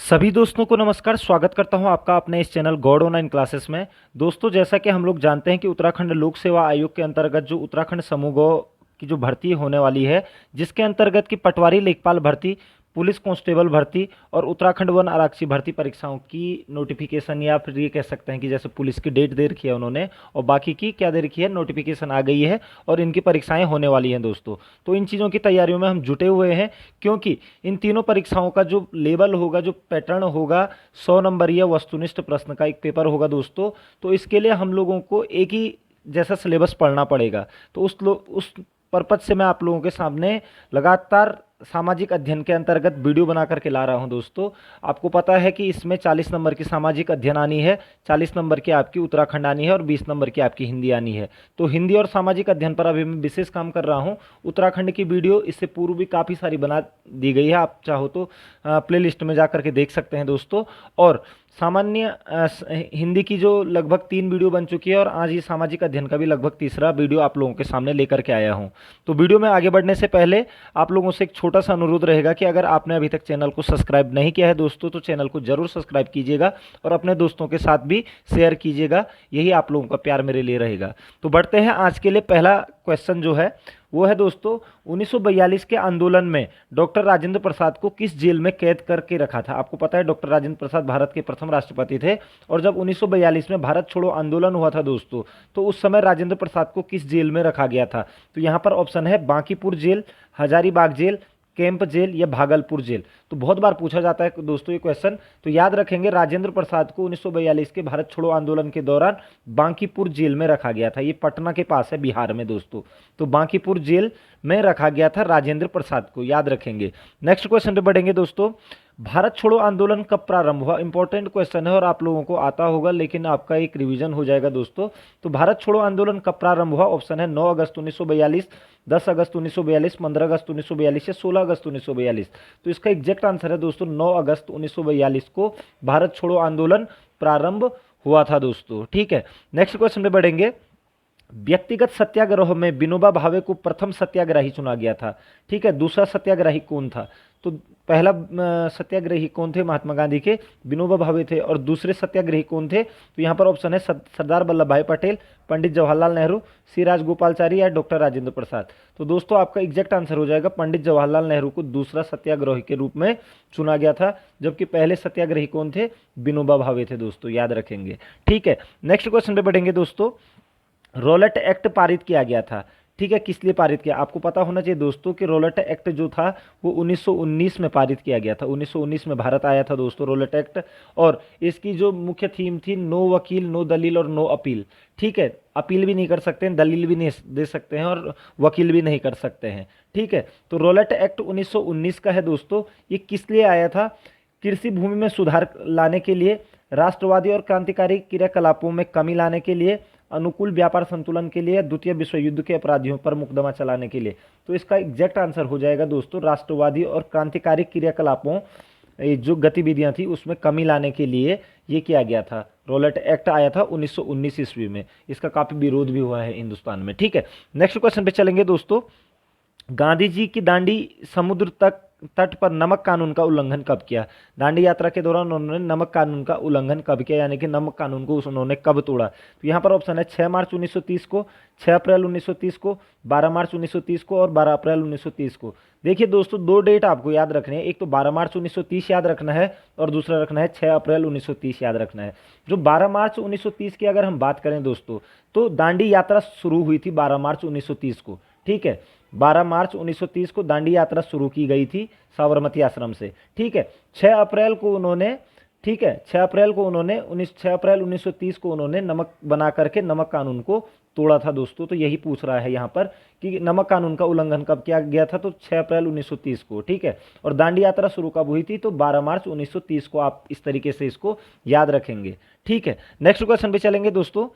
सभी दोस्तों को नमस्कार। स्वागत करता हूं आपका अपने इस चैनल गॉड ऑनलाइन क्लासेस में। दोस्तों, जैसा कि हम लोग जानते हैं कि उत्तराखंड लोक सेवा आयोग के अंतर्गत जो उत्तराखंड समूह गौ की जो भर्ती होने वाली है, जिसके अंतर्गत की पटवारी लेखपाल भर्ती, पुलिस कांस्टेबल भर्ती और उत्तराखंड वन आरक्षी भर्ती परीक्षाओं की नोटिफिकेशन, या फिर ये कह सकते हैं कि जैसे पुलिस की डेट दे रखी है उन्होंने, और बाकी की क्या दे रखी है, नोटिफिकेशन आ गई है और इनकी परीक्षाएं होने वाली हैं दोस्तों। तो इन चीज़ों की तैयारियों में हम जुटे हुए हैं, क्योंकि इन तीनों परीक्षाओं का जो लेवल होगा, जो पैटर्न होगा, 100 नंबरीय वस्तुनिष्ठ प्रश्न का एक पेपर होगा दोस्तों। तो इसके लिए हम लोगों को एक ही जैसा सिलेबस पढ़ना पड़ेगा। तो उस पर्पज से मैं आप लोगों के सामने लगातार सामाजिक अध्ययन के अंतर्गत वीडियो बना करके ला रहा हूं दोस्तों। आपको पता है कि इसमें 40 नंबर की सामाजिक अध्ययन आनी है, 40 नंबर की आपकी उत्तराखंड आनी है और 20 नंबर की आपकी हिंदी आनी है। तो हिंदी और सामाजिक अध्ययन पर अभी मैं विशेष काम कर रहा हूं। उत्तराखंड की वीडियो इससे पूर्व भी काफ़ी सारी बना दी गई है, आप चाहो तो प्ले लिस्ट में जा करके देख सकते हैं दोस्तों। और सामान्य हिंदी की जो लगभग 3 वीडियो बन चुकी है, और आज ये सामाजिक अध्ययन का भी लगभग तीसरा वीडियो आप लोगों के सामने लेकर के आया हूं। तो वीडियो में आगे बढ़ने से पहले आप लोगों से एक छोटा सा अनुरोध रहेगा कि अगर आपने अभी तक चैनल को सब्सक्राइब नहीं किया है दोस्तों, तो चैनल को जरूर सब्सक्राइब कीजिएगा और अपने दोस्तों के साथ भी शेयर कीजिएगा। यही आप लोगों का प्यार मेरे लिए रहेगा। तो बढ़ते हैं आज के लिए। पहला क्वेश्चन जो है वो है दोस्तों, 1942 के आंदोलन में डॉक्टर राजेंद्र प्रसाद को किस जेल में कैद करके रखा था। आपको पता है डॉक्टर राजेंद्र प्रसाद भारत के प्रथम राष्ट्रपति थे, और जब 1942 में भारत छोड़ो आंदोलन हुआ था दोस्तों, तो उस समय राजेंद्र प्रसाद को किस जेल में रखा गया था। तो यहाँ पर ऑप्शन है Bankipur jail, Hazaribagh jail, camp jail या भागलपुर जेल। तो बहुत बार पूछा जाता है दोस्तों ये क्वेश्चन, तो याद रखेंगे राजेंद्र प्रसाद को 1942 के भारत छोड़ो आंदोलन के दौरान बांकीपुर जेल में रखा गया था। ये पटना के पास है, बिहार में दोस्तों। तो बांकीपुर जेल में रखा गया था राजेंद्र प्रसाद को, याद रखेंगे। नेक्स्ट क्वेश्चन पे बढ़ेंगे दोस्तों। भारत छोड़ो आंदोलन कब प्रारंभ हुआ। इंपॉर्टेंट क्वेश्चन है और आप लोगों को आता होगा, लेकिन आपका एक रिवीजन हो जाएगा दोस्तों। तो भारत छोड़ो आंदोलन कब प्रारंभ हुआ। ऑप्शन है 9 अगस्त 1942, 10 अगस्त 1942, 15 अगस्त 1942 या 16 अगस्त 1942। तो इसका एग्जैक्ट आंसर है दोस्तों 9 अगस्त 1942 को भारत छोड़ो आंदोलन प्रारंभ हुआ था दोस्तों। ठीक है, नेक्स्ट क्वेश्चन पे बढ़ेंगे। व्यक्तिगत सत्याग्रह में विनोबा भावे को प्रथम सत्याग्रही चुना गया था। ठीक है, दूसरा सत्याग्रही कौन था। तो पहला सत्याग्रही कौन थे, महात्मा गांधी के विनोबा भावे थे, और दूसरे सत्याग्रही कौन थे। तो यहाँ पर ऑप्शन है सरदार वल्लभ भाई पटेल, पंडित जवाहरलाल नेहरू, सी राजगोपालचारी या डॉक्टर राजेंद्र प्रसाद। तो दोस्तों आपका एग्जैक्ट आंसर हो जाएगा पंडित जवाहरलाल नेहरू को दूसरा सत्याग्रही के रूप में चुना गया था, जबकि पहले सत्याग्रही कौन थे, विनोबा भावे थे दोस्तों, याद रखेंगे। ठीक है, नेक्स्ट क्वेश्चन पे बढ़ेंगे दोस्तों। रॉलेट एक्ट पारित किया गया था। ठीक है, किस लिए पारित किया, आपको पता होना चाहिए दोस्तों कि रॉलेट एक्ट जो था वो 1919 में पारित किया गया था। 1919 में भारत आया था दोस्तों रॉलेट एक्ट, और इसकी जो मुख्य थीम थी, नो वकील, नो दलील और नो अपील। ठीक है, अपील भी नहीं कर सकते हैं, दलील भी नहीं दे सकते हैं, और वकील भी नहीं कर सकते हैं। ठीक है, तो रॉलेट एक्ट 1919 का है दोस्तों। ये किस लिए आया था, कृषि भूमि में सुधार लाने के लिए, राष्ट्रवादी और क्रांतिकारी क्रियाकलापों में कमी लाने के लिए, अनुकूल व्यापार संतुलन के लिए, द्वितीय विश्व युद्ध के अपराधियों पर मुकदमा चलाने के लिए। तो इसका एग्जैक्ट आंसर हो जाएगा दोस्तों राष्ट्रवादी और क्रांतिकारी क्रियाकलापों, जो गतिविधियां थी उसमें कमी लाने के लिए ये किया गया था। रॉलेट एक्ट आया था 1919 ईस्वी में। इसका काफी विरोध भी हुआ है हिंदुस्तान में। ठीक है, नेक्स्ट क्वेश्चन पे चलेंगे दोस्तों। गांधी जी की दांडी समुद्र तट पर नमक कानून का उल्लंघन कब किया। दांडी यात्रा के दौरान उन्होंने नमक कानून का उल्लंघन कब किया, यानी कि नमक कानून को उन्होंने कब तोड़ा। तो यहाँ पर ऑप्शन है 6 मार्च 1930 को, 6 अप्रैल 1930 को, 12 मार्च 1930 को और 12 अप्रैल 1930 को। देखिए दोस्तों, दो डेट आपको याद रखनी है, एक तो 12 मार्च 1930 याद रखना है, और दूसरा रखना है 6 अप्रैल 1930 याद रखना है। जो 12 मार्च 1930 की अगर हम बात करें दोस्तों, तो दांडी यात्रा शुरू हुई थी 12 मार्च 1930 को। ठीक है, 12 मार्च 1930 को दांडी यात्रा शुरू की गई थी साबरमती आश्रम से। ठीक है, 6 अप्रैल को उन्होंने, ठीक है, 6 अप्रैल को उन्होंने 6 अप्रैल 1930 को उन्होंने नमक बना करके नमक कानून को तोड़ा था दोस्तों। तो यही पूछ रहा है यहाँ पर कि नमक कानून का उल्लंघन कब किया गया था, तो 6 अप्रैल 1930 को। ठीक है, और दांडी यात्रा शुरू कब हुई थी, तो 12 मार्च 1930 को। आप इस तरीके से इसको याद रखेंगे। ठीक है, नेक्स्ट क्वेश्चन पे चलेंगे दोस्तों।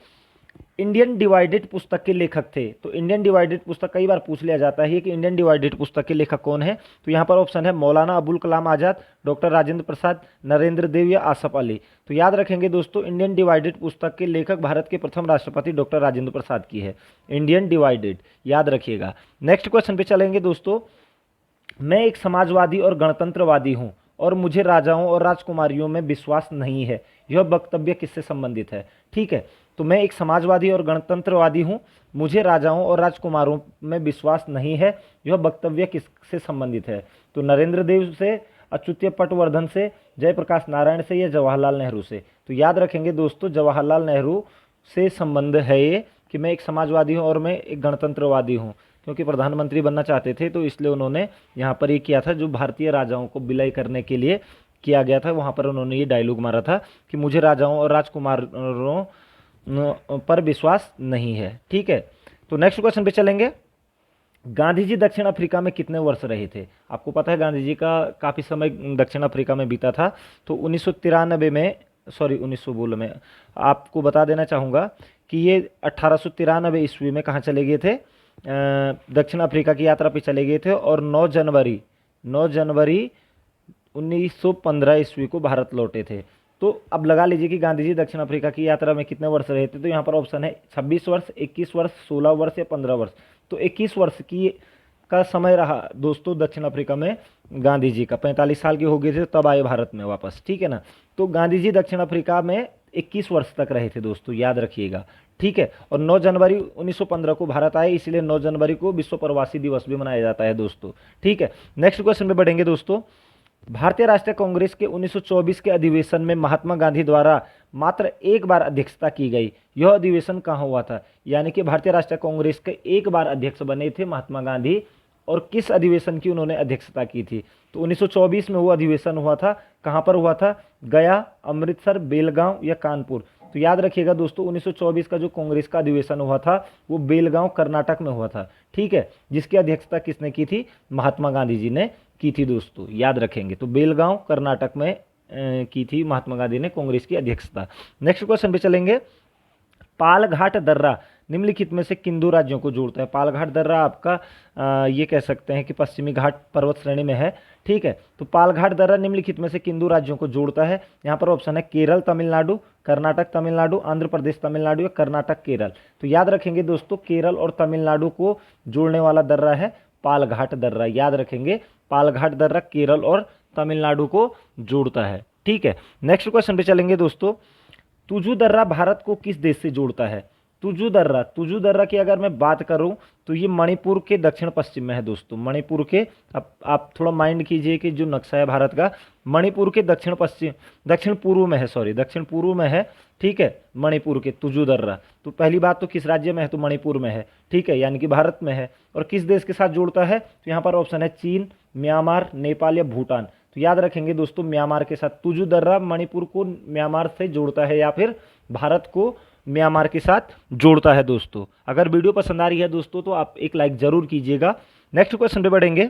इंडियन डिवाइडेड पुस्तक के लेखक थे। तो इंडियन डिवाइडेड पुस्तक कई बार पूछ लिया जाता है कि इंडियन डिवाइडेड पुस्तक के लेखक कौन है। तो यहाँ पर ऑप्शन है मौलाना अबुल कलाम आजाद, डॉक्टर राजेंद्र प्रसाद, नरेंद्र देव या आसफ अली। तो याद रखेंगे दोस्तों, इंडियन डिवाइडेड पुस्तक के लेखक भारत के प्रथम राष्ट्रपति डॉक्टर राजेंद्र प्रसाद की है। इंडियन डिवाइडेड याद रखिएगा। नेक्स्ट क्वेश्चन पे चलेंगे दोस्तों। मैं एक समाजवादी और गणतंत्रवादी हूँ, और मुझे राजाओं और राजकुमारियों में विश्वास नहीं है। यह वक्तव्य किससे संबंधित है? ठीक है, तो मैं एक समाजवादी और गणतंत्रवादी हूँ, मुझे राजाओं और राजकुमारों में विश्वास नहीं है, यह वक्तव्य किससे संबंधित है? तो नरेंद्र देव से, अच्युत पटवर्धन से, जयप्रकाश नारायण से या जवाहरलाल नेहरू से? तो याद रखेंगे दोस्तों, जवाहरलाल नेहरू से संबंध है ये कि मैं एक समाजवादी हूँ और मैं एक गणतंत्रवादी हूँ, क्योंकि प्रधानमंत्री बनना चाहते थे तो इसलिए उन्होंने यहाँ पर ये किया था, जो भारतीय राजाओं को विलय करने के लिए किया गया था, वहाँ पर उन्होंने ये डायलॉग मारा था कि मुझे राजाओं और राजकुमारों पर विश्वास नहीं है। ठीक है, तो नेक्स्ट क्वेश्चन पे चलेंगे। गांधी जी दक्षिण अफ्रीका में कितने वर्ष रहे थे? आपको पता है गांधी जी का काफ़ी समय दक्षिण अफ्रीका में बीता था। तो 1993 में, सॉरी 1900 में, आपको बता देना चाहूँगा कि ये 1893 ईस्वी में कहाँ चले गए थे? दक्षिण अफ्रीका की यात्रा पे चले गए थे और 9 जनवरी 1915 ईस्वी को भारत लौटे थे। तो अब लगा लीजिए कि गांधी जी दक्षिण अफ्रीका की यात्रा में कितने वर्ष रहे थे। तो यहाँ पर ऑप्शन है 26 वर्ष, 21 वर्ष, 16 वर्ष या 15 वर्ष। तो 21 वर्ष की का समय रहा दोस्तों दक्षिण अफ्रीका में गांधी जी का। 45 साल के हो गए थे तब आए भारत में वापस। ठीक है ना, तो गांधी जी दक्षिण अफ्रीका में 21 वर्ष तक रहे थे दोस्तों, याद रखिएगा। ठीक है, और 9 जनवरी 1915 को भारत आए, इसलिए 9 जनवरी को विश्व प्रवासी दिवस भी मनाया जाता है दोस्तों। ठीक है, नेक्स्ट क्वेश्चन पे बढ़ेंगे दोस्तों। भारतीय राष्ट्रीय कांग्रेस के 1924 के अधिवेशन में महात्मा गांधी द्वारा मात्र एक बार अध्यक्षता की गई, यह अधिवेशन कहाँ हुआ था? यानी कि भारतीय राष्ट्रीय कांग्रेस के एक बार अध्यक्ष बने थे महात्मा गांधी, और किस अधिवेशन की उन्होंने अध्यक्षता की थी? तो 1924 में वो अधिवेशन हुआ था। कहाँ पर हुआ था? गया, अमृतसर, बेलगांव या कानपुर? तो याद रखिएगा दोस्तों, 1924 का जो कांग्रेस का अधिवेशन हुआ था वो बेलगांव कर्नाटक में हुआ था। ठीक है, जिसकी अध्यक्षता किसने की थी? महात्मा गांधी जी ने की थी दोस्तों, याद रखेंगे। तो बेलगांव कर्नाटक में की थी महात्मा गांधी ने कांग्रेस की अध्यक्षता। नेक्स्ट क्वेश्चन पे चलेंगे। पालघाट दर्रा निम्नलिखित में से किन दो राज्यों को जोड़ता है? पालघाट दर्रा आपका ये कह सकते हैं कि पश्चिमी घाट पर्वत श्रेणी में है। ठीक है, तो पालघाट दर्रा निम्नलिखित में से किन दो राज्यों को जोड़ता है? यहाँ पर ऑप्शन है केरल तमिलनाडु, कर्नाटक तमिलनाडु, आंध्र प्रदेश तमिलनाडु या कर्नाटक केरल? तो याद रखेंगे दोस्तों, केरल और तमिलनाडु को जोड़ने वाला दर्रा है पालघाट दर्रा। याद रखेंगे, पालघाट दर्रा केरल और तमिलनाडु को जोड़ता है। ठीक है, नेक्स्ट क्वेश्चन पे चलेंगे दोस्तों। तुजू दर्रा भारत को किस देश से जोड़ता है? तुजू दर्रा की अगर मैं बात करूं तो ये मणिपुर के दक्षिण पश्चिम में है दोस्तों। मणिपुर के, अब आप थोड़ा माइंड कीजिए कि जो नक्शा है भारत का, मणिपुर के दक्षिण पूर्व में है, सॉरी दक्षिण पूर्व में है। ठीक है, मणिपुर के तुजू दर्रा। तो पहली बात तो किस राज्य में है? तो मणिपुर में है। ठीक है, यानी कि भारत में है। और किस देश के साथ जोड़ता है? तो यहाँ पर ऑप्शन है चीन, म्यांमार, नेपाल या भूटान? तो याद रखेंगे दोस्तों, म्यांमार के साथ। तुजू दर्रा मणिपुर को म्यांमार से जोड़ता है या फिर भारत को म्यांमार के साथ जोड़ता है दोस्तों। अगर वीडियो पसंद आ रही है दोस्तों तो आप एक लाइक जरूर कीजिएगा। नेक्स्ट क्वेश्चन पे बढ़ेंगे।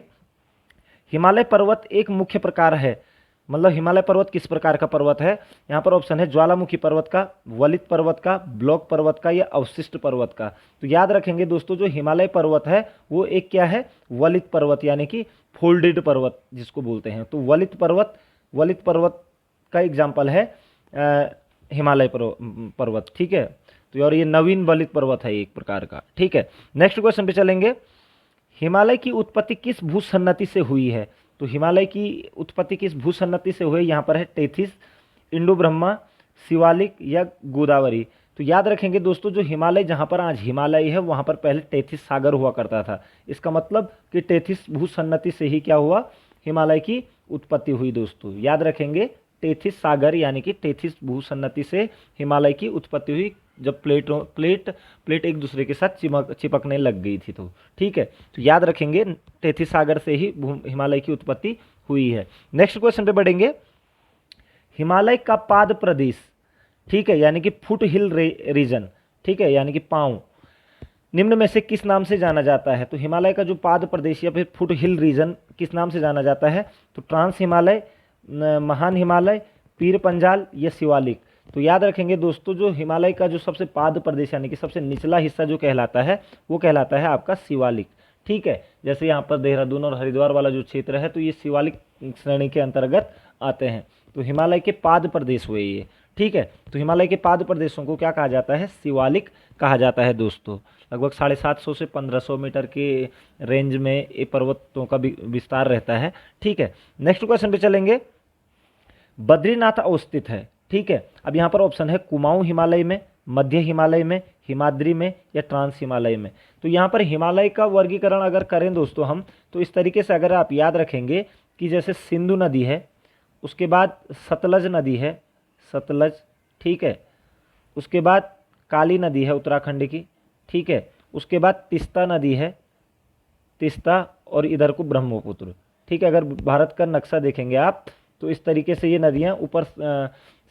हिमालय पर्वत एक मुख्य प्रकार है, मतलब हिमालय पर्वत किस प्रकार का पर्वत है? यहाँ पर ऑप्शन है ज्वालामुखी पर्वत का, वलित पर्वत का, ब्लॉक पर्वत का या अवशिष्ट पर्वत का? तो याद रखेंगे दोस्तों, जो हिमालय पर्वत है वो एक क्या है? वलित पर्वत, यानी कि फोल्डेड पर्वत जिसको बोलते हैं। तो वलित पर्वत का एग्जाम्पल है हिमालय पर्वत। ठीक है, तो और ये नवीन वलित पर्वत है एक प्रकार का। ठीक है, नेक्स्ट क्वेश्चन पे चलेंगे। हिमालय की उत्पत्ति किस भूसन्नति से हुई है? तो हिमालय की उत्पत्ति किस भूसन्नति से हुई? यहाँ पर है टेथिस, इंडो ब्रह्मा, शिवालिक या गोदावरी? तो याद रखेंगे दोस्तों, जो हिमालय, जहाँ पर आज हिमालय है वहाँ पर पहले टेथिस सागर हुआ करता था। इसका मतलब कि टेथिस भूसन्नति से ही क्या हुआ? हिमालय की उत्पत्ति हुई दोस्तों। याद रखेंगे, टेथिस सागर यानी कि टेथिस भूसन्नति से हिमालय की उत्पत्ति हुई, जब प्लेट एक दूसरे के साथ चिपकने लग गई थी। तो ठीक है, तो याद रखेंगे टेथिस सागर से ही हिमालय की उत्पत्ति हुई है। नेक्स्ट क्वेश्चन पे बढ़ेंगे। हिमालय का पाद प्रदेश, ठीक है, यानी कि फुट हिल रीजन, ठीक है, यानी कि पांव, निम्न में से किस नाम से जाना जाता है? तो हिमालय का जो पाद प्रदेश या फिर फुट हिल रीजन किस नाम से जाना जाता है? तो ट्रांस हिमालय, महान हिमालय, पीर पंजाल या शिवालिक? तो याद रखेंगे दोस्तों, जो हिमालय का जो सबसे पाद प्रदेश यानी कि सबसे निचला हिस्सा जो कहलाता है वो कहलाता है आपका शिवालिक। ठीक है, जैसे यहाँ पर देहरादून और हरिद्वार वाला जो क्षेत्र है तो ये शिवालिक श्रेणी के अंतर्गत आते हैं। तो हिमालय के पाद प्रदेश हुए ये। ठीक है, तो हिमालय के पाद प्रदेशों को क्या कहा जाता है? शिवालिक कहा जाता है दोस्तों। लगभग 750 से 1500 मीटर के रेंज में ये पर्वतों का विस्तार रहता है। ठीक है, नेक्स्ट क्वेश्चन पे चलेंगे। बद्रीनाथ अवस्थित है। ठीक है, अब यहाँ पर ऑप्शन है कुमाऊं हिमालय में, मध्य हिमालय में, हिमाद्री में या ट्रांस हिमालय में। तो यहाँ पर हिमालय का वर्गीकरण अगर करें दोस्तों हम, तो इस तरीके से अगर आप याद रखेंगे कि जैसे सिंधु नदी है, उसके बाद सतलज नदी है, सतलज, ठीक है, उसके बाद काली नदी है उत्तराखंड की, ठीक है, उसके बाद तिस्ता नदी है, तिस्ता, और इधर को ब्रह्मपुत्र। ठीक है, अगर भारत का नक्शा देखेंगे आप तो इस तरीके से ये नदियाँ ऊपर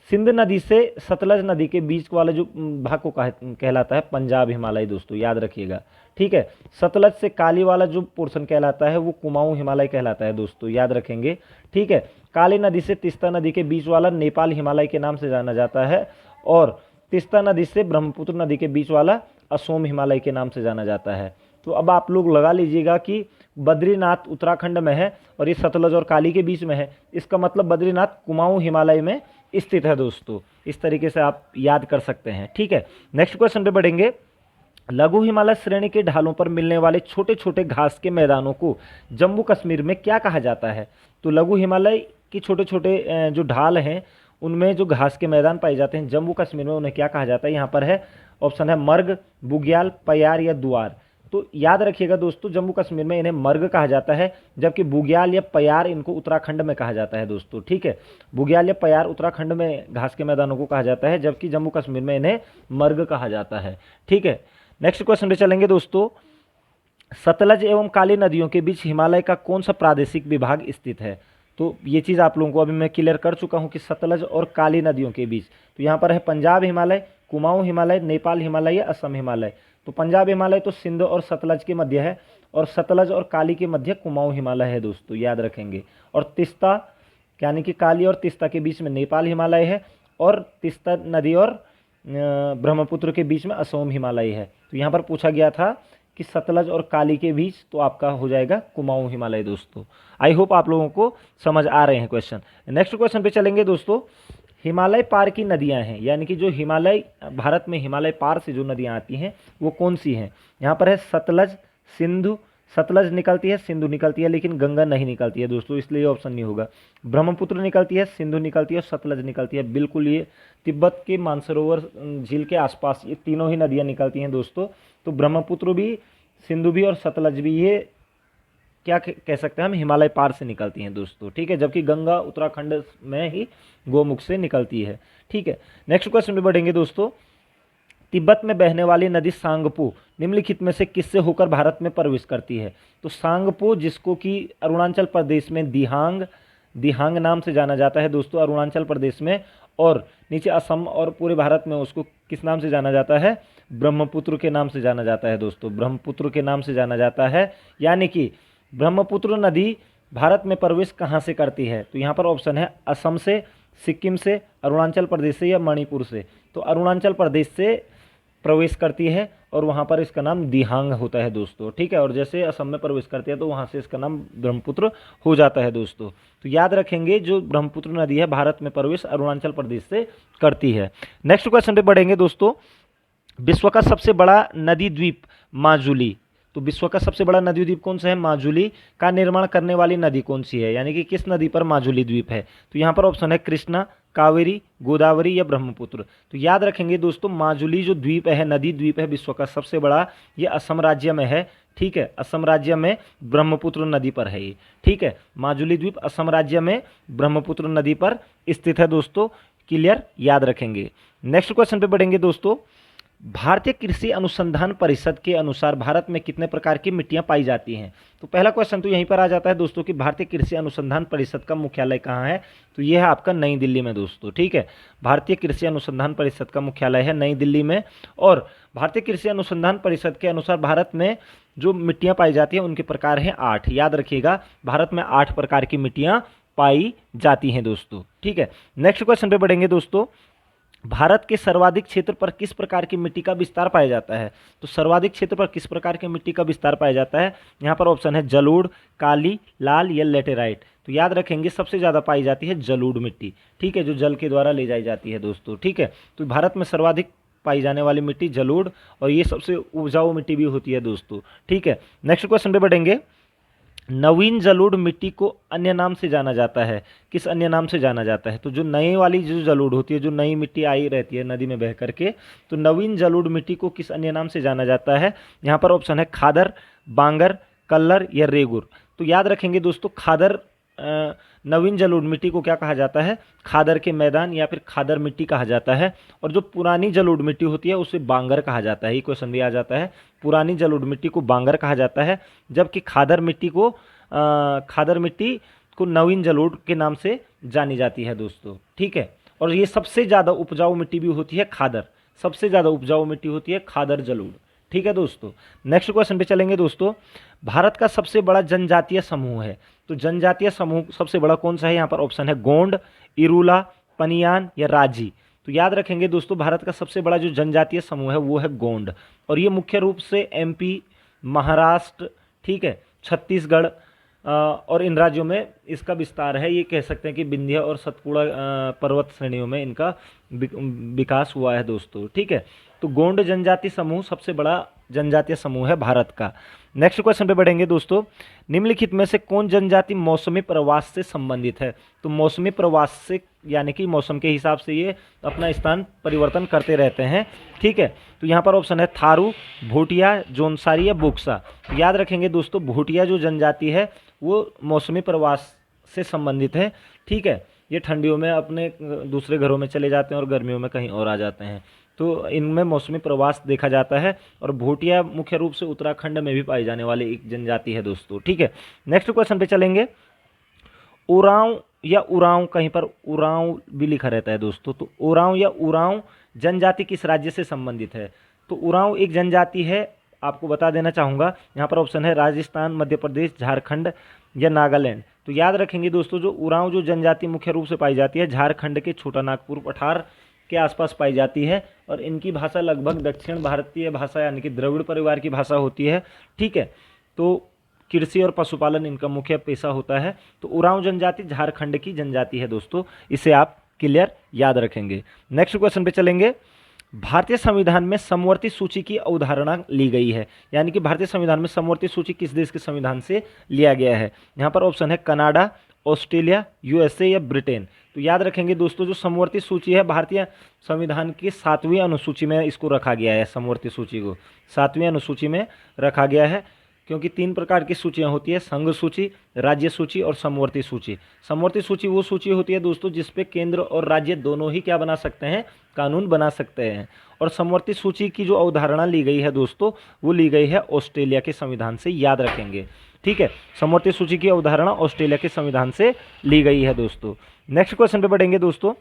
सिंध नदी से सतलज नदी के बीच वाला जो भाग को कहलाता है पंजाब हिमालय दोस्तों, याद रखिएगा। ठीक है, सतलज से काली वाला जो पोर्शन कहलाता है वो कुमाऊं हिमालय कहलाता है दोस्तों, याद रखेंगे। ठीक है, काली नदी से तिस्ता नदी के बीच वाला नेपाल हिमालय के नाम से जाना जाता है, और तिस्ता नदी से ब्रह्मपुत्र नदी के बीच वाला असोम हिमालय के नाम से जाना जाता है। तो अब आप लोग लगा लीजिएगा कि बद्रीनाथ उत्तराखंड में है और ये सतलज और काली के बीच में है, इसका मतलब बद्रीनाथ कुमाऊं हिमालय में स्थित है दोस्तों। इस तरीके से आप याद कर सकते हैं। ठीक है, नेक्स्ट क्वेश्चन पे बढ़ेंगे। लघु हिमालय श्रेणी के ढालों पर मिलने वाले छोटे छोटे घास के मैदानों को जम्मू कश्मीर में क्या कहा जाता है? तो लघु हिमालय की छोटे छोटे जो ढाल हैं उनमें जो घास के मैदान पाए जाते हैं जम्मू कश्मीर में, उन्हें क्या कहा जाता है? यहाँ पर है ऑप्शन है मर्ग, बुग्याल, पयार या दुआर। तो याद रखिएगा दोस्तों, जम्मू कश्मीर में इन्हें मर्ग कहा जाता है, जबकि बुग्याल या पयार इनको उत्तराखंड में कहा जाता है दोस्तों। ठीक है, बुग्याल या पयार उत्तराखंड में घास के मैदानों को कहा जाता है, जबकि जम्मू कश्मीर में इन्हें मर्ग कहा जाता है। ठीक है, नेक्स्ट क्वेश्चन पे चलेंगे दोस्तों। सतलज एवं काली नदियों के बीच हिमालय का कौन सा प्रादेशिक विभाग स्थित है? तो ये चीज़ आप लोगों को अभी मैं क्लियर कर चुका हूँ कि सतलज और काली नदियों के बीच, तो यहाँ पर है पंजाब हिमालय, कुमाऊं हिमालय, नेपाल हिमालय या असम हिमालय। तो पंजाब हिमालय तो सिंध और सतलज के मध्य है, और सतलज और काली के मध्य कुमाऊं हिमालय है दोस्तों, याद रखेंगे। और तिस्ता यानी कि काली और तिस्ता के बीच में नेपाल हिमालय है, और तिस्ता नदी और ब्रह्मपुत्र के बीच में असोम हिमालय है। तो यहाँ पर पूछा गया था कि सतलज और काली के बीच, तो आपका हो जाएगा कुमाऊं हिमालय दोस्तों। आई होप आप लोगों को समझ आ रहे हैं क्वेश्चन। नेक्स्ट क्वेश्चन पे चलेंगे दोस्तों। हिमालय पार की नदियां हैं, यानी कि जो हिमालय, भारत में हिमालय पार से जो नदियां आती हैं वो कौन सी हैं? यहाँ पर है सतलज, सिंधु, सतलज निकलती है, सिंधु निकलती है, लेकिन गंगा नहीं निकलती है दोस्तों, इसलिए ऑप्शन नहीं होगा। ब्रह्मपुत्र निकलती है, सिंधु निकलती है और सतलज निकलती है। बिल्कुल, ये तिब्बत के मानसरोवर झील के आसपास ये तीनों ही नदियाँ निकलती हैं दोस्तों। तो ब्रह्मपुत्र भी, सिंधु भी और सतलज भी, ये क्या कह सकते हैं हम, हिमालय पार से निकलती हैं दोस्तों। ठीक है, जबकि गंगा उत्तराखंड में ही गोमुख से निकलती है। ठीक है, नेक्स्ट क्वेश्चन पे बढ़ेंगे दोस्तों। तिब्बत में बहने वाली नदी सांगपो निम्नलिखित में से किससे होकर भारत में प्रवेश करती है? तो सांगपो, जिसको कि अरुणाचल प्रदेश में दिहांग नाम से जाना जाता है दोस्तों, अरुणाचल प्रदेश में, और नीचे असम और पूरे भारत में उसको किस नाम से जाना जाता है? ब्रह्मपुत्र के नाम से जाना जाता है दोस्तों, ब्रह्मपुत्र के नाम से जाना जाता है। यानी कि ब्रह्मपुत्र नदी भारत में प्रवेश कहाँ से करती है? तो यहाँ पर ऑप्शन है असम से, सिक्किम से, अरुणाचल प्रदेश से या मणिपुर से। तो अरुणाचल प्रदेश से प्रवेश करती है और वहाँ पर इसका नाम दिहांग होता है दोस्तों। ठीक है, और जैसे असम में प्रवेश करती है तो वहाँ से इसका नाम ब्रह्मपुत्र हो जाता है दोस्तों। तो याद रखेंगे, जो ब्रह्मपुत्र नदी है भारत में प्रवेश अरुणाचल प्रदेश से करती है। नेक्स्ट क्वेश्चन पे बढ़ेंगे दोस्तों। विश्व का सबसे बड़ा नदी द्वीप माजुली, तो विश्व का सबसे बड़ा नदी द्वीप कौन सा है? माजुली। का निर्माण करने वाली नदी कौन सी है, यानी कि किस नदी पर माजुली द्वीप है? तो यहाँ पर ऑप्शन है कृष्णा, कावेरी, गोदावरी या ब्रह्मपुत्र। तो याद रखेंगे दोस्तों, माजुली जो द्वीप है, नदी द्वीप है विश्व का सबसे बड़ा, ये असम राज्य में है। ठीक है, असम राज्य में ब्रह्मपुत्र नदी पर है ये। ठीक है, माजुली द्वीप असम राज्य में ब्रह्मपुत्र नदी पर स्थित है दोस्तों, क्लियर, याद रखेंगे। नेक्स्ट क्वेश्चन पे बढ़ेंगे दोस्तों। भारतीय कृषि अनुसंधान परिषद के अनुसार भारत में कितने प्रकार की मिट्टियां पाई जाती हैं? तो पहला क्वेश्चन तो यहीं पर आ जाता है दोस्तों कि भारतीय कृषि अनुसंधान परिषद का मुख्यालय कहाँ है? तो यह है आपका नई दिल्ली में दोस्तों। ठीक है, भारतीय कृषि अनुसंधान परिषद का मुख्यालय है नई दिल्ली में। और भारतीय कृषि अनुसंधान परिषद के अनुसार भारत में जो मिट्टियाँ पाई जाती हैं उनके प्रकार हैं 8। याद रखिएगा, भारत में 8 प्रकार की मिट्टियाँ पाई जाती हैं दोस्तों। ठीक है, नेक्स्ट क्वेश्चन पे बढ़ेंगे दोस्तों। भारत के सर्वाधिक क्षेत्र पर किस प्रकार की मिट्टी का विस्तार पाया जाता है? तो सर्वाधिक क्षेत्र पर किस प्रकार की मिट्टी का विस्तार पाया जाता है? यहाँ पर ऑप्शन है जलोढ़, काली, लाल या लेटेराइट। तो याद रखेंगे, सबसे ज़्यादा पाई जाती है जलोढ़ मिट्टी। ठीक है, जो जल के द्वारा ले जाई जाती है दोस्तों। ठीक है, तो भारत में सर्वाधिक पाई जाने वाली मिट्टी जलोढ़, और ये सबसे उपजाऊ मिट्टी भी होती है दोस्तों। ठीक है, नेक्स्ट क्वेश्चन पे बढ़ेंगे। नवीन जलोढ़ मिट्टी को अन्य नाम से जाना जाता है, किस अन्य नाम से जाना जाता है? तो जो नए वाली जो जलोढ़ होती है, जो नई मिट्टी आई रहती है नदी में बह करके, तो नवीन जलोढ़ मिट्टी को किस अन्य नाम से जाना जाता है? यहाँ पर ऑप्शन है खादर, बांगर, कल्लर या रेगुर। तो याद रखेंगे दोस्तों, खादर नवीन जलोढ़ मिट्टी को क्या कहा जाता है? खादर के मैदान या फिर खादर मिट्टी कहा जाता है। और जो पुरानी जलोढ़ मिट्टी होती है उसे बांगर कहा जाता है। ये क्वेश्चन भी आ जाता है, पुरानी जलोढ़ मिट्टी को बांगर कहा जाता है, जबकि खादर मिट्टी को नवीन जलोढ़ के नाम से जानी जाती है दोस्तों। ठीक है, और ये सबसे ज़्यादा उपजाऊ मिट्टी भी होती है खादर, सबसे ज़्यादा उपजाऊ मिट्टी होती है खादर जलोढ़। ठीक है दोस्तों, नेक्स्ट क्वेश्चन पे चलेंगे दोस्तों। भारत का सबसे बड़ा जनजातीय समूह है, तो जनजातीय समूह सबसे बड़ा कौन सा है? यहाँ पर ऑप्शन है गोंड, इरूला, पनियान या राजी। तो याद रखेंगे दोस्तों, भारत का सबसे बड़ा जो जनजातीय समूह है वो है गोंड, और ये मुख्य रूप से एमपी, महाराष्ट्र, ठीक है, छत्तीसगढ़ और इन राज्यों में इसका विस्तार है। ये कह सकते हैं कि विंध्य और सतपुड़ा पर्वत श्रेणियों में इनका विकास हुआ है दोस्तों। ठीक है, तो गोंड जनजाति समूह सबसे बड़ा जनजातीय समूह है भारत का। नेक्स्ट क्वेश्चन पे बढ़ेंगे दोस्तों। निम्नलिखित में से कौन जनजाति मौसमी प्रवास से संबंधित है? तो मौसमी प्रवास से यानी कि मौसम के हिसाब से ये अपना स्थान परिवर्तन करते रहते हैं। ठीक है, तो यहाँ पर ऑप्शन है थारू, भोटिया, जोनसारी या बुक्सा। याद रखेंगे दोस्तों, भोटिया जो जनजाति है वो मौसमी प्रवास से संबंधित है। ठीक है, ये ठंडियों में अपने दूसरे घरों में चले जाते हैं और गर्मियों में कहीं और आ जाते हैं, तो इनमें मौसमी प्रवास देखा जाता है। और भोटिया मुख्य रूप से उत्तराखंड में भी पाई जाने वाली एक जनजाति है दोस्तों। ठीक है, नेक्स्ट क्वेश्चन पे चलेंगे। उरांव या उरांव, कहीं पर उरांव भी लिखा रहता है दोस्तों, तो उरांव या उरांव जनजाति किस राज्य से संबंधित है? तो उरांव एक जनजाति है, आपको बता देना चाहूँगा, यहाँ पर ऑप्शन है राजस्थान, मध्य प्रदेश, झारखंड या नागालैंड। तो याद रखेंगे दोस्तों, जो उरांव जो जनजाति मुख्य रूप से पाई जाती है झारखंड के छोटा नागपुर पठार के आसपास पाई जाती है, और इनकी भाषा लगभग दक्षिण भारतीय भाषा यानी कि द्रविड़ परिवार की भाषा होती है। ठीक है, तो कृषि और पशुपालन इनका मुख्य पेशा होता है। तो उरांव जनजाति झारखंड की जनजाति है दोस्तों, इसे आप क्लियर याद रखेंगे। नेक्स्ट क्वेश्चन पे चलेंगे। भारतीय संविधान में समवर्ती सूची की अवधारणा ली गई है, यानी कि भारतीय संविधान में समवर्ती सूची किस देश के संविधान से लिया गया है? यहाँ पर ऑप्शन है कनाडा, ऑस्ट्रेलिया, यूएसए या ब्रिटेन। तो याद रखेंगे दोस्तों, जो समवर्ती सूची है भारतीय संविधान की 7वीं अनुसूची में इसको रखा गया है। समवर्ती सूची को 7वीं अनुसूची में रखा गया है, क्योंकि 3 प्रकार की सूचियां होती है, संघ सूची, राज्य सूची और समवर्ती सूची। समवर्ती सूची वो सूची होती है दोस्तों जिसपे केंद्र और राज्य दोनों ही क्या बना सकते हैं? कानून बना सकते हैं। और समवर्ती सूची की जो अवधारणा ली गई है दोस्तों, वो ली गई है ऑस्ट्रेलिया के संविधान से, याद रखेंगे। ठीक है, समवर्ती सूची की अवधारणा ऑस्ट्रेलिया के संविधान से ली गई है दोस्तों। नेक्स्ट क्वेश्चन पे बढ़ेंगे दोस्तों।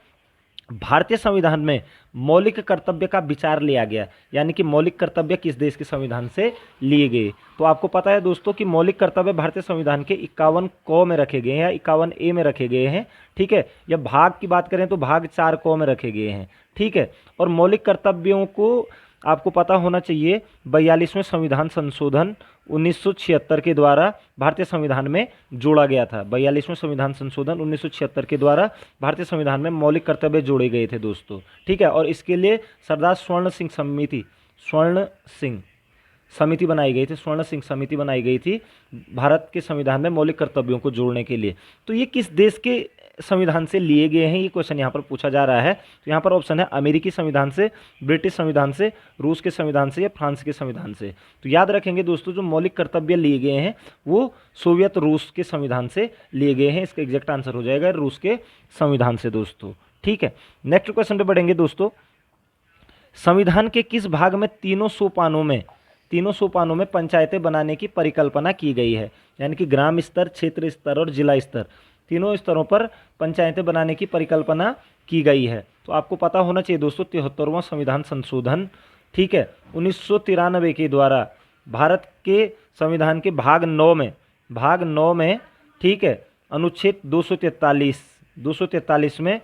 भारतीय संविधान में मौलिक कर्तव्य का विचार लिया गया, यानी कि मौलिक कर्तव्य किस देश के संविधान से लिए गए? तो आपको पता है दोस्तों कि मौलिक कर्तव्य भारतीय संविधान के 51 क में रखे गए हैं या 51 ए में रखे गए हैं। ठीक है, या भाग की बात करें तो भाग 4 क में रखे गए हैं। ठीक है, और मौलिक कर्तव्यों को आपको पता होना चाहिए 42वें संविधान संशोधन 1976 के द्वारा भारतीय संविधान में जोड़ा गया था। 42वें संविधान संशोधन 1976 के द्वारा भारतीय संविधान में मौलिक कर्तव्य जोड़े गए थे दोस्तों। ठीक है, और इसके लिए सरदार स्वर्ण सिंह समिति बनाई गई थी, स्वर्ण सिंह समिति बनाई गई थी भारत के संविधान में मौलिक कर्तव्यों को जोड़ने के लिए। तो ये किस देश के संविधान से लिए गए हैं, ये क्वेश्चन यहाँ पर पूछा जा रहा है। तो यहाँ पर ऑप्शन है अमेरिकी संविधान से, ब्रिटिश संविधान से, रूस के संविधान से या फ्रांस के संविधान से। तो याद रखेंगे दोस्तों, जो मौलिक कर्तव्य लिए गए हैं वो सोवियत रूस के संविधान से लिए गए हैं। इसका एग्जैक्ट आंसर हो जाएगा रूस के संविधान से दोस्तों। ठीक है, नेक्स्ट क्वेश्चन पे बढ़ेंगे दोस्तों। संविधान के किस भाग में तीनों सोपानों में पंचायतें बनाने की परिकल्पना की गई है? यानी कि ग्राम स्तर, क्षेत्र स्तर और जिला स्तर, तीनों स्तरों पर पंचायतें बनाने की परिकल्पना की गई है। तो आपको पता होना चाहिए दोस्तों, 73वां संविधान संशोधन, ठीक है, 1993 के द्वारा भारत के संविधान के भाग 9 में, ठीक है, अनुच्छेद 243 में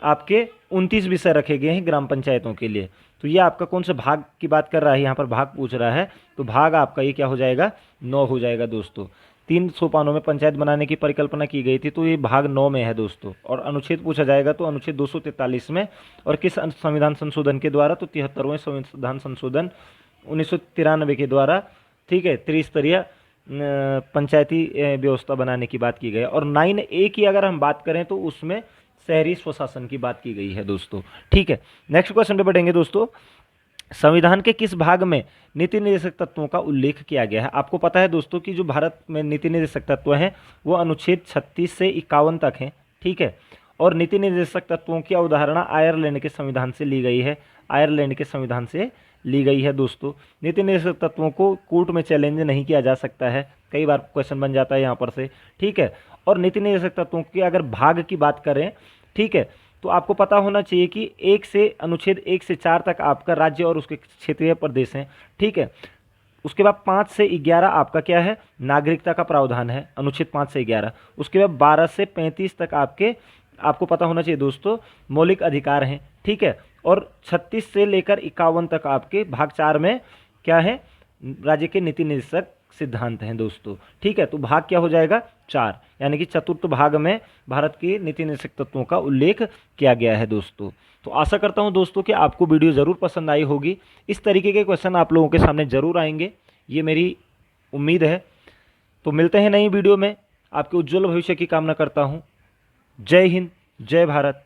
आपके 29 विषय रखे गए हैं ग्राम पंचायतों के लिए। तो ये आपका कौन से भाग की बात कर रहा है? यहाँ पर भाग पूछ रहा है, तो भाग आपका ये क्या हो जाएगा? 9 हो जाएगा दोस्तों। 3 सोपानों में पंचायत बनाने की परिकल्पना की गई थी, तो ये भाग 9 में है दोस्तों। और अनुच्छेद पूछा जाएगा तो अनुच्छेद 243 में, और किस संविधान संशोधन के द्वारा? तो 73वें संविधान संशोधन 1993 के द्वारा, ठीक है, त्रिस्तरीय पंचायती व्यवस्था बनाने की बात की गई है। और 9A की अगर हम बात करें तो उसमें शहरी स्वशासन की बात की गई है दोस्तों। ठीक है, नेक्स्ट क्वेश्चन पे बढ़ेंगे दोस्तों। संविधान के किस भाग में नीति निर्देशक तत्वों का उल्लेख किया गया है? आपको पता है दोस्तों कि जो भारत में नीति निर्देशक तत्व हैं वो अनुच्छेद 36 से 51 तक हैं। ठीक है, और नीति निर्देशक तत्वों की अवधारणा आयरलैंड के संविधान से ली गई है। आयरलैंड के संविधान से ली गई है दोस्तों। नीति निर्देशक तत्वों को कोर्ट में चैलेंज नहीं किया जा सकता है, कई बार क्वेश्चन बन जाता है यहाँ पर से। ठीक है, और नीति निर्देशक तत्वों की अगर भाग की बात करें, ठीक है, तो आपको पता होना चाहिए कि अनुच्छेद 1 से 4 तक आपका राज्य और उसके क्षेत्रीय प्रदेश हैं। ठीक है, उसके बाद 5 से 11 आपका क्या है, नागरिकता का प्रावधान है, अनुच्छेद 5 से 11। उसके बाद 12 से 35 तक आपको पता होना चाहिए दोस्तों मौलिक अधिकार हैं। ठीक है, और 36 से लेकर 51 तक आपके भाग 4 में क्या है, राज्य के नीति निर्देशक सिद्धांत हैं दोस्तों। ठीक है, तो भाग क्या हो जाएगा, 4, यानी कि चतुर्थ भाग में भारत के नीति निर्देशक तत्वों का उल्लेख किया गया है दोस्तों। तो आशा करता हूं दोस्तों कि आपको वीडियो ज़रूर पसंद आई होगी। इस तरीके के क्वेश्चन आप लोगों के सामने ज़रूर आएंगे, ये मेरी उम्मीद है। तो मिलते हैं नई वीडियो में, आपके उज्जवल भविष्य की कामना करता हूँ। जय हिंद, जय भारत।